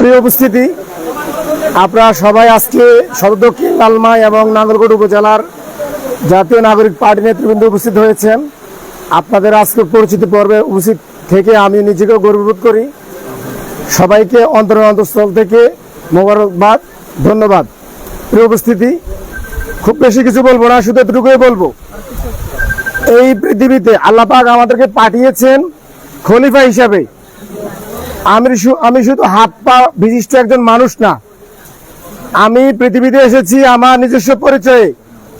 প্রিয় উপস্থিতি, আপনারা সবাই আজকে সদর দক্ষিণ লালমাই এবং নাঙ্গলকোট উপজেলার জাতীয় নাগরিক পার্টি নেতৃবৃন্দ উপস্থিত হয়েছেন। আপনাদের আজকে পরিচিতি পর্বে উপস্থিত থেকে আমি নিজেকেও গর্ববোধ করি। সবাইকে অন্তঃস্থল থেকে মোবারকবাদ, ধন্যবাদ। প্রিয় উপস্থিতি, খুব বেশি কিছু বলবো না, শুধু এতটুকুই বলবো, এই পৃথিবীতে আল্লাহ পাক আমাদেরকে পাঠিয়েছেন খলিফা হিসাবে। আমি শুধু হাত পা বিশিষ্ট একজন মানুষ না, আমি পৃথিবীতে এসেছি আমার নিজস্ব পরিচয়ে।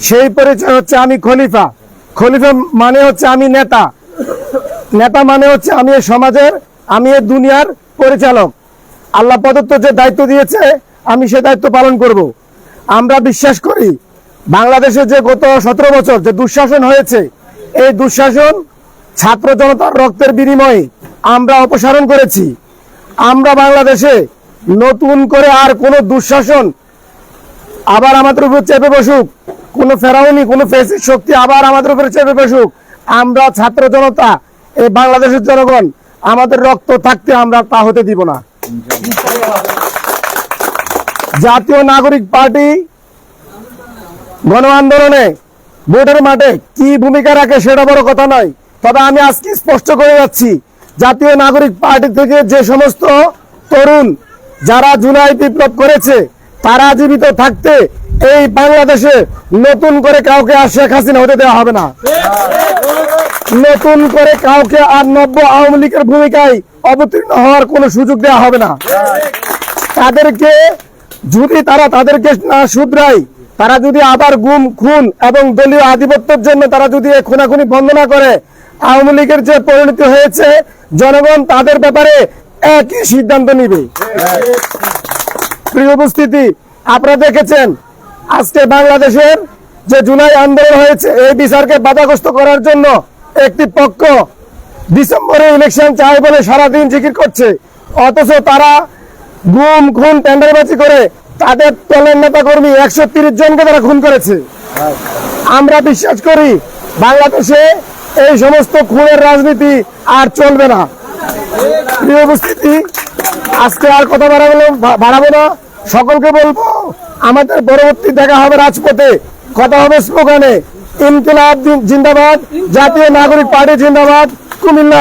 সেই পরিচয় হচ্ছে আমি খলিফা। খলিফা মানে হচ্ছে আমি নেতা। নেতা মানে হচ্ছে আমি এই সমাজের, আমি এই দুনিয়ার পরিচালক। আল্লাহ প্রদত্ত যে দায়িত্ব দিয়েছে আমি সে দায়িত্ব পালন করব। আমরা বিশ্বাস করি বাংলাদেশে যে গত 17 বছর যে দুঃশাসন হয়েছে, এই দুঃশাসন ছাত্র জনতার রক্তের বিনিময়ে আমরা অপসারণ করেছি। আমরা বাংলাদেশে নতুন করে আর কোনো দুঃশাসন আবার আমাদের উপর চেপে বসুক, কোনো ফেরাউনি কোনো ফ্যাসিস্ট শক্তি আবার আমাদের উপরে চেপে বসুক, আমরা ছাত্র জনতা, এই বাংলাদেশের জনগণ, আমাদের রক্ত থাকতে আমরা তা হতে দিব না। জাতীয় নাগরিক পার্টি গণ আন্দোলনে ভোটের মাঠে কি ভূমিকা রাখে সেটা বড় কথা নয়, তবে আমি আজকে স্পষ্ট করে যাচ্ছি, জাতীয় নাগরিক পার্টি থেকে যে সমস্ত তরুণ যারা জুলাই বিপ্লব করেছে, তারা জীবিত থাকতে এই বাংলাদেশে নতুন করে কাউকে আর শেখ হাসিনা হতে দেওয়া হবে না। নতুন করে কাউকে আর নব্য আওয়ামী লীগের ভূমিকায় অবতীর্ণ হওয়ার কোনো সুযোগ দেওয়া হবে না। তাদেরকে যদি তাদেরকে না শুধরায়, তারা যদি আবার গুম খুন এবং দলীয় আধিপত্যের জন্য তারা যদি খুনাখুনি বন্ধ না করে, আওয়ামী লীগের যে পরিণতি হয়েছে, জনগণ তাদের ব্যাপারে একই সিদ্ধান্ত নিবে। প্রিয় উপস্থিতি, আপনারা দেখেছেন আজকে বাংলাদেশের যে জুলাই আন্দোলন হয়েছে, এই বিচারকে বাধাগ্রস্ত করার জন্য একটি পক্ষ ডিসেম্বরে ইলেকশন চাই বলে সারাদিন জিকির করছে, অথচ তারা গুম খুন টেন্ডারবাজি করে তাদের দলের নেতা কর্মী 130 জনকে তারা খুন করেছে। আমরা বিশ্বাস করি বাংলাদেশে এই সমস্ত খুনের রাজনীতি আর চলবে না। প্রিয় উপস্থিতি, আজকে আর কথা বাড়াবো না, সকলকে বলবো আমাদের পরবর্তী দেখা হবে রাজপথে, কথা হবে স্লোগানে, ইনকিলাব জিন্দাবাদ, জাতীয় নাগরিক পার্টি জিন্দাবাদ, কুমিল্লা